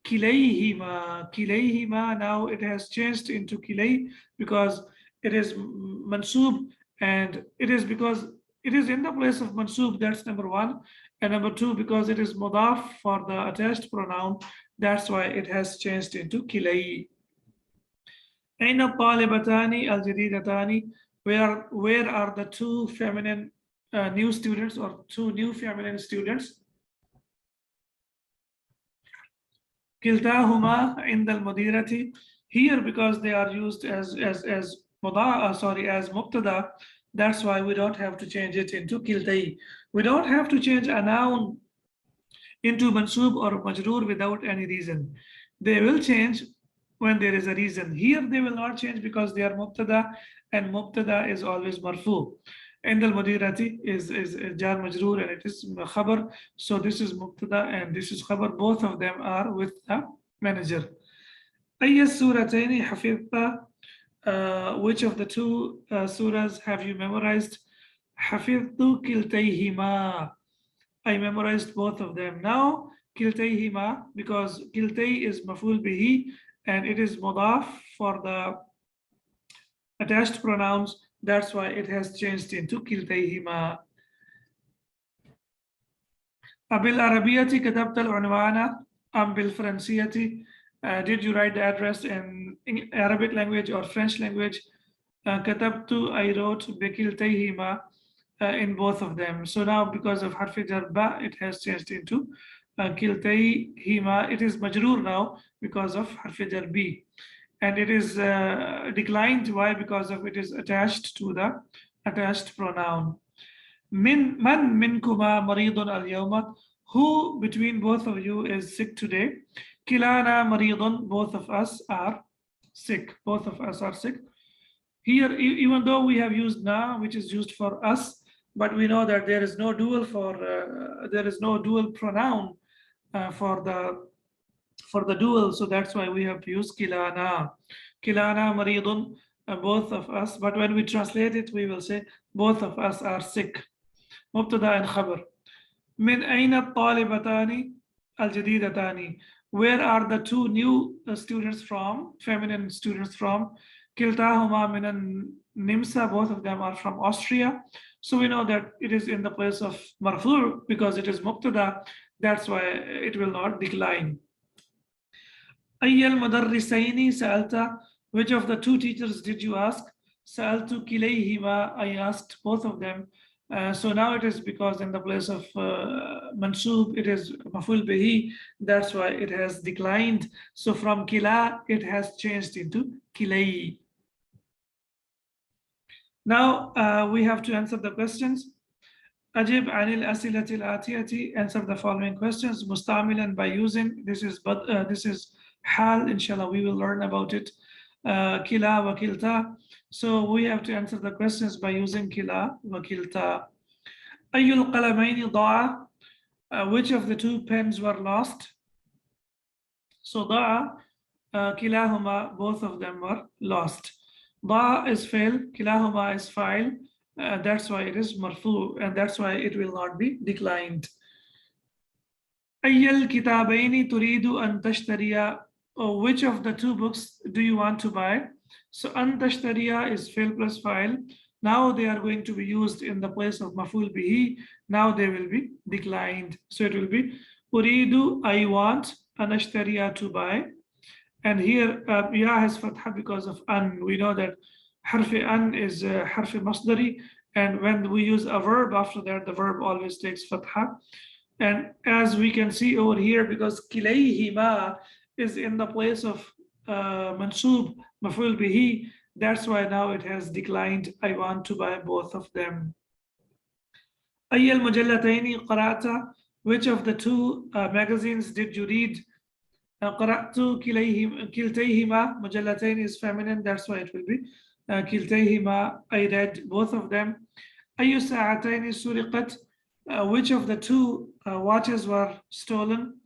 Speaker 1: كليهما. كليهما, now it has changed into kilay because it is mansub, and it is because it is in the place of mansub, that's number one. And number two, because it is mudaf for the attached pronoun, that's why it has changed into kilay. أين الطالبتان الجديدتان? Where are the two feminine new students or two new feminine students? كلتاهما عند المديرة. Here, because they are used as mubtada, that's why we don't have to change it into kiltai. We don't have to change a noun into mansub or majroor without any reason. They will change when there is a reason. Here they will not change because they are mubtada, and mubtada is always marfu. And al-mudirati is jar majroor, and it is khabar. So this is mubtada and this is khabar. Both of them are with the manager. أي السورتين حفظت? Which of the two surahs have you memorized? حفظت كلتيهما. I memorized both of them. Now kiltayhima, because kiltay is maful bihi and it is mudaf for the attached pronouns, that's why it has changed into kiltayhima. Abil arabiyati katabta al-unwana am bil fransiyati? Did you write the address in Arabic language or French language? Katabtu, I wrote bikiltayhima, in both of them. So now because of harfi jar ba, it has changed into kiltayhima. It is majroor now because of harfi jar bi, and it is declined. Why? Because of it is attached to the attached pronoun. Man minkuma maridun al yawma? Who between both of you is sick today? Kilana maridun, both of us are sick. Both of us are sick. Here, even though we have used na, which is used for us, but we know that there is no dual pronoun for the dual, so that's why we have to use kilana. Kilana maridun, both of us, but when we translate it, we will say both of us are sick. Mubtada and khabar. من أين الطالبتان الجديدتان? Where are the two new students from, feminine students from? كلتاهما من النمسا, both of them are from Austria. So we know that it is in the place of marfu because it is mubtada. That's why it will not decline. أي المدرسين سألت? Which of the two teachers did you ask? سألت كليهما, I asked both of them. So now it is because in the place of mansub, it is maful bihi. That's why it has declined. So from kila, it has changed into kilay. Now we have to answer the questions. Ajib anil asilati al-atiyati, answer the following questions. Mustamilan, by using, this is hal, inshallah, we will learn about it. Kila wa kilta. So we have to answer the questions by using kila wa kilta. Ayyul qalamaini da'a, which of the two pens were lost? So da'a, kilahuma, both of them were lost. Da'a is fail, kilahuma is fa'il. That's why it is marfu, and that's why it will not be declined. Ayyal kitabaini turidu an tashtariya, which of the two books do you want to buy? So an tashtariya is fail plus fa'il. Now they are going to be used in the place of maful bihi. Now they will be declined. So it will be uridu, I want, anashtariya, to buy. And here ya has fatha because of an. We know that harfi an is harfi masdari, and when we use a verb after that, the verb always takes fatha. And as we can see over here, because kilayhima is in the place of mansub, maful bihi, that's why now it has declined. I want to buy both of them. Ayyal mujallataini qara'ta, which of the two magazines did you read? Qara'tu kiltayhima, mujallataini is feminine, that's why it will be kiltayhima, I read both of them. Ayyu sa'ataini suriqat, which of the two watches were stolen?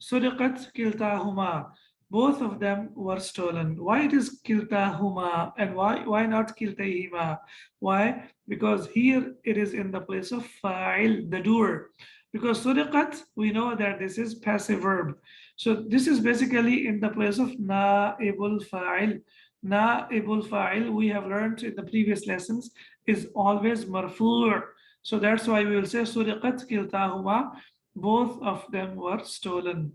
Speaker 1: Suriqat kiltahuma, both of them were stolen. Why it is kiltahuma and why not kiltayhima? Why? Because here it is in the place of fa'il, the doer. Because suriqat, we know that this is passive verb. So this is basically in the place of na'ibul fa'il. Na'ibul fa'il, we have learned in the previous lessons, is always marfu'. So that's why we will say suriqat kiltahuma, both of them were stolen.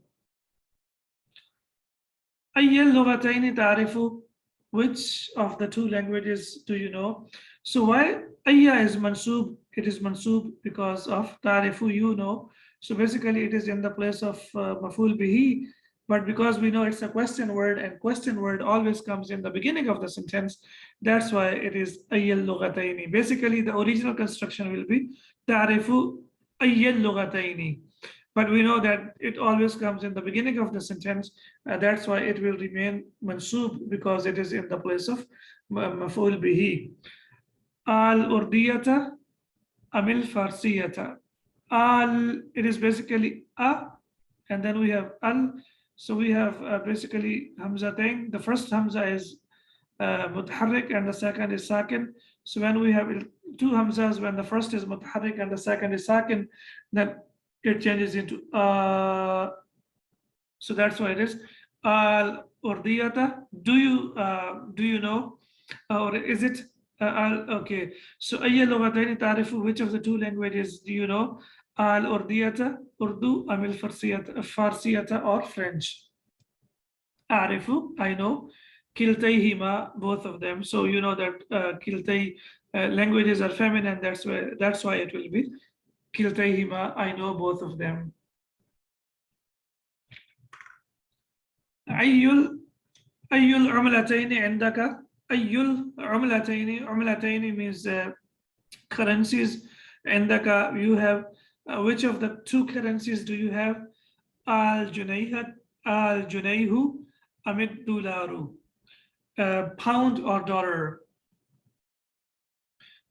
Speaker 1: Ayyal lughataini ta'rifu, which of the two languages do you know? So why ayya is mansub? It is mansub because of ta'rifu, you know. So basically it is in the place of maful bihi, but because we know it's a question word, and question word always comes in the beginning of the sentence, that's why it is ayyal lughataini. Basically the original construction will be ta'rifu ayyal lughataini. But we know that it always comes in the beginning of the sentence. That's why it will remain mansub, because it is in the place of maf'ul bihi. Al-urdiyata amil farsiyata. Al, it is basically a, and then we have al. So we have basically hamzatain. The first hamza is mutaharrik and the second is sakin. So when we have two hamzas, when the first is mutaharrik and the second is sakin, then it changes into so that's why it is al urdiyata. Do you know, or is it okay? So ayya lughatayn ta'rifu, which of the two languages do you know? Al urdiyata, Urdu, amil farsiyata, or French? A'rifu, I know. Kiltayhima, both of them. So you know that kiltay languages are feminine. That's why it will be kiltayhima, I know both of them. Ayyul umlatayni indaka. Ayyul umlatayni means currencies. Indaka, you have. Which of the two currencies do you have? Al-junayhu, amid dolaru. Pound or dollar.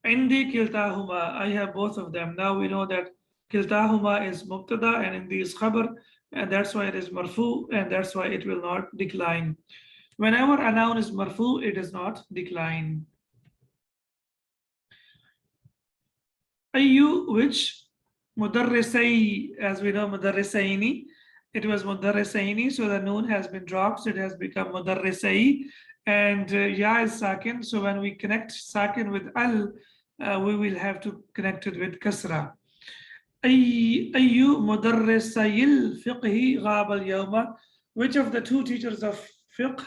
Speaker 1: Indi kiltahuma, I have both of them. Now we know that kiltahuma is mubtada and indi is khabar, and that's why it is marfu, and that's why it will not decline. Whenever a noun is marfu, it does not decline. Ayu, which mudarrisai, as we know, mudarrisaini, it was mudarrisaini, so the noon has been dropped, so it has become mudarrisai, and ya is sakin, so when we connect sakin with al, we will have to connect it with kasra. Ayu mudarrisayil fiqhi ghab al yawma, which of the two teachers of fiqh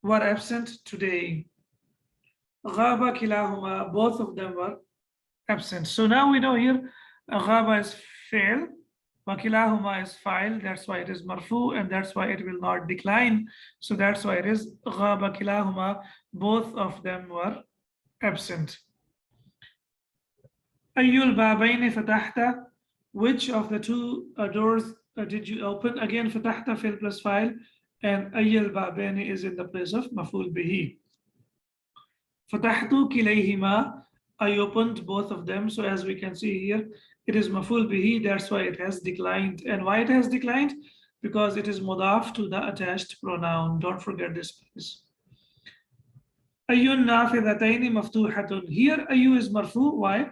Speaker 1: were absent today? Ghaba kilahuma, both of them were absent. So now we know here ghaba is fail, wakilahuma is file, that's why it is marfu, and that's why it will not decline. So that's why it is ghaba kilahuma, both of them were absent. Ayyul babaini fatahta, which of the two doors did you open? Again, fatahta fail plus file, and ayyul babaini is in the place of maful bihi. Fatahtu kilayhima, I opened both of them. So as we can see here, it is maful bihi, that's why it has declined. And why it has declined? Because it is mudaf to the attached pronoun. Don't forget this, please. Ayyun nafidataini maftuhatun. Here ayu is marfu. Why?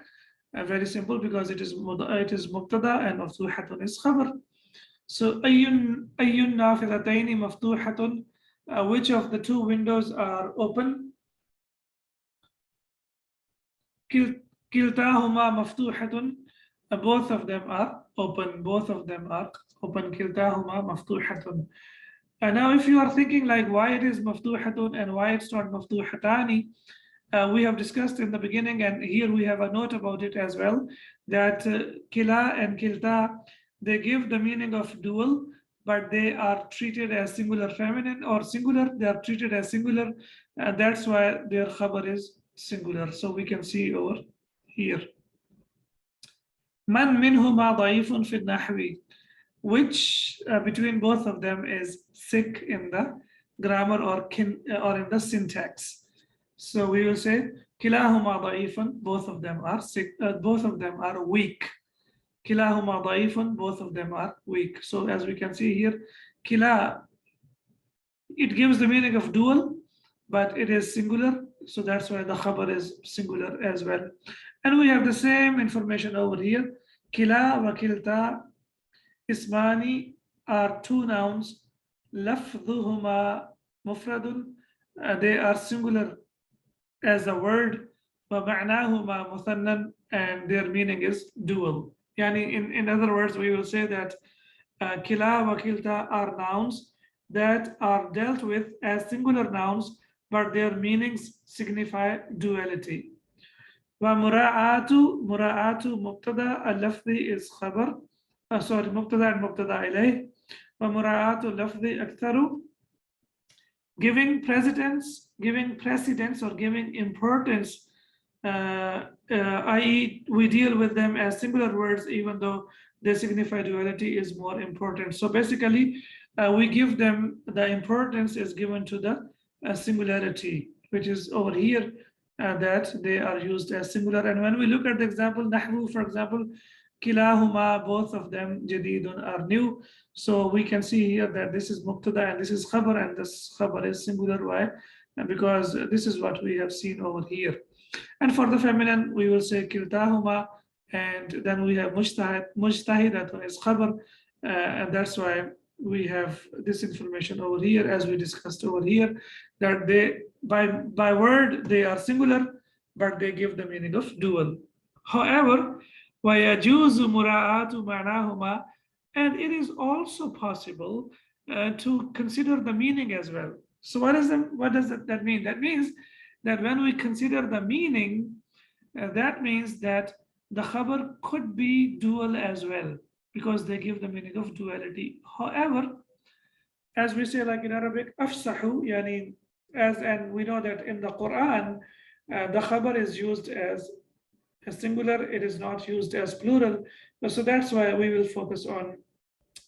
Speaker 1: Very simple, because it is mubtada and maftuhatun is khabar. So ayyun nafidataini maftuhatun. Which of the two windows are open? Kiltahuma maftuhatun. Both of them are open. Both of them are open. Kiltahuma maftuhatun. And now if you are thinking like why it is maftuhatun and why it's not maftuhatani, we have discussed in the beginning, and here we have a note about it as well, that kila and kilta, they give the meaning of dual, but they are treated as singular feminine, or singular, they are treated as singular, and that's why their khabar is singular. So we can see over here. Man minhuma da'ifun fi nahwi, which between both of them is sick in the grammar or in the syntax. So we will say kilahuma da'ifun, both of them are sick, both of them are weak. Kilahuma da'ifun, both of them are weak. So as we can see here, kila, it gives the meaning of dual, but it is singular, so that's why the khabar is singular as well. And we have the same information over here. Kila wa kilta ismani are two nouns. Lafdhuhuma mufradun, they are singular as a word. Wa ma'nahuma muthannan, and their meaning is dual. Yani in other words, we will say that kila wa kilta are nouns that are dealt with as singular nouns, but their meanings signify duality. ومراعاة مبتدا اللفظي is خبر sorry مبتدا and مبتدا إليه. ومراعاة اللفظي أكثر, giving precedence or giving importance, i.e. we deal with them as singular words even though they signify duality is more important. So basically we give them the importance is given to the singularity, which is over here, that they are used as singular. And when we look at the example nahwu, for example, kilahuma, both of them jadidun are new. So we can see here that this is mubtada and this is khabar, and this khabar is singular. Why? Because this is what we have seen over here. And for the feminine, we will say kiltahuma, and then we have mujtahidatun is khabar, and that's why we have this information over here, as we discussed over here, that they by word they are singular, but they give the meaning of dual. However, وَيَجُوزُ مُرَاعَاتُ مَعْنَاهُمَا, and it is also possible to consider the meaning as well. So what does that mean? That means that when we consider the meaning, that means that the khabar could be dual as well, because they give the meaning of duality. However, as we say like in Arabic, afsahu, yani, and we know that in the Quran, the khabar is used as a singular, it is not used as plural. So that's why we will focus on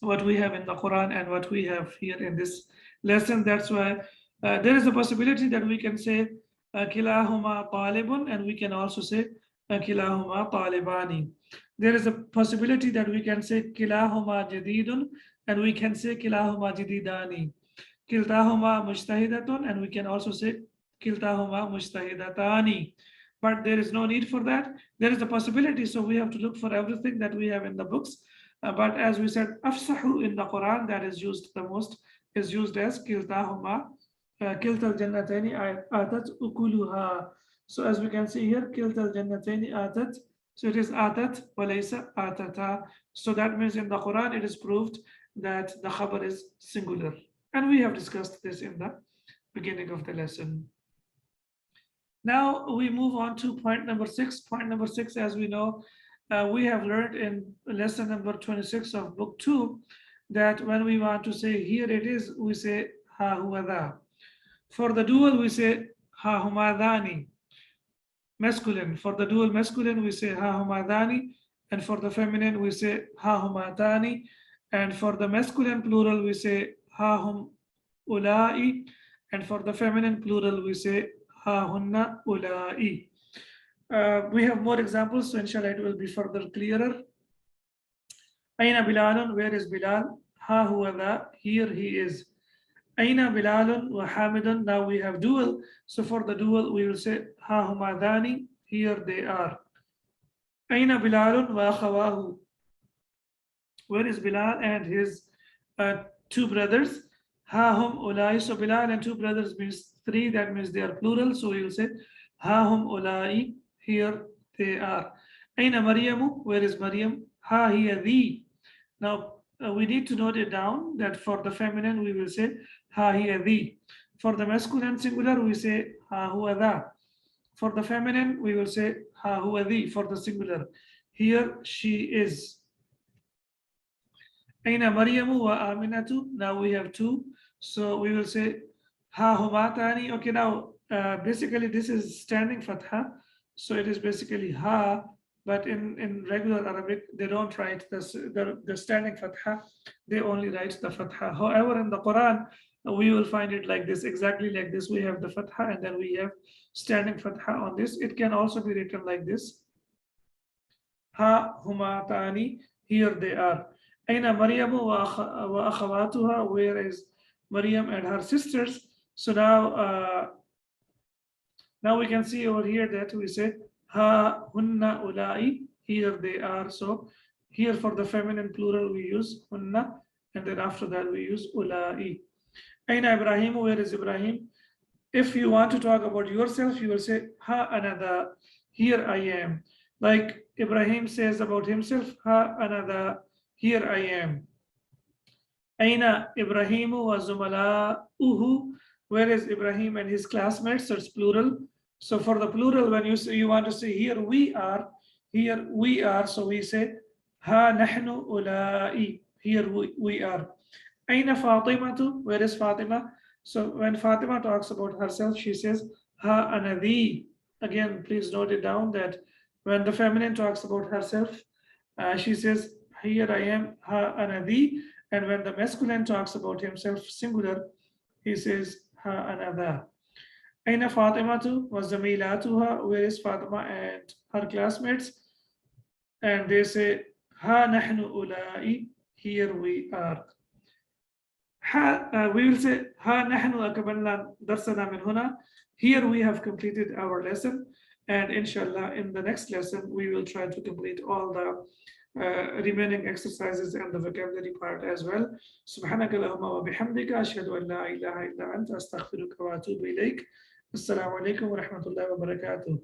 Speaker 1: what we have in the Quran and what we have here in this lesson. That's why there is a possibility that we can say kilahuma talibun, and we can also say kilahuma talibani. There is a possibility that we can say kilahuma jadidun and we can say kilahuma jadidani. Kiltahuma mujtahidatun and we can also say kiltahuma mujtahidatani. But there is no need for that. There is a possibility, so we have to look for everything that we have in the books. But as we said, afsahu in the Quran, that is used the most, is used as kiltahuma, kiltal jannataini atat ukuluha. So as we can see here, kiltal jannataini atat. So it is atat walaysa atata. So that means in the Quran it is proved that the khabar is singular. And we have discussed this in the beginning of the lesson. Now we move on to point number 6. Point number 6, as we know, we have learned in lesson number 26 of book 2 that when we want to say here it is, we say ha huwa dha. For the dual, we say ha huma dhani. Masculine. For the dual masculine, we say ha huma dhani. And for the feminine, we say ha huma thani. And for the masculine plural, we say ha hum ulai. And for the feminine plural, we say ha hunna ulai. We have more examples, so inshallah it will be further clearer. Aina Bilalun, where is Bilal? Ha huwa dha, here he is. Aina Bilalun wa Hamidun, now we have dual. So for the dual, we will say ha huma dhani, here they are. Aina Bilalun wa akhawahu, where is Bilal and his two brothers? Ha hum ulai, so Bilal and two brothers means three, that means they are plural, so we will say ha hum ulai, here they are. Aina Maryamu, where is Maryam? Ha hiya dhi. Now we need to note it down that for the feminine we will say ha hiya dhi. For the masculine singular we say ha huwa dha. For the feminine we will say ha huwa dhi. For the singular, here she is. Aina Maryamu wa Aminatu. Now we have two, so we will say ha huma thani. Okay, now basically this is standing fatha. So it is basically ha, but in regular Arabic, they don't write the standing fatha, they only write the fatha. However, in the Quran, we will find it like this, exactly like this. We have the fatha and then we have standing fatha on this. It can also be written like this. Ha huma tani, here they are. Aina Maryamu wa akhawatuha, where is Maryam and her sisters? So now we can see over here that we say ha hunna ulai, here they are. So here for the feminine plural we use hunna, and then after that we use ulai. Aina Ibrahim, where is Ibrahim? If you want to talk about yourself, you will say ha anada, here I am. Like Ibrahim says about himself, ha anada, here I am. Aina Ibrahimu wa zumala'uhu, where is Ibrahim and his classmates? So it's plural. So for the plural, when you want to say here we are, so we say ha nahnu ulai, here we are. Aina Fatimatu, where is Fatima? So when Fatima talks about herself, she says ha anadi. Again, please note it down that when the feminine talks about herself, she says here I am, ha anadi. And when the masculine talks about himself singular, he says ha anada. Aina Fatimatu wa zamilatuha, where is Fatima and her classmates? And they say ha nahnu ulai, here we are. We will say ha nahnu akmalna darsana min huna, here we have completed our lesson, and inshallah in the next lesson we will try to complete all the remaining exercises and the vocabulary part as well. Subhanaka Allahumma wa bihamdika ashhadu an la ilaha illa anta astaghfiruka wa atubu ilayk. Assalamu alaikum wa rahmatullahi wa barakatuh.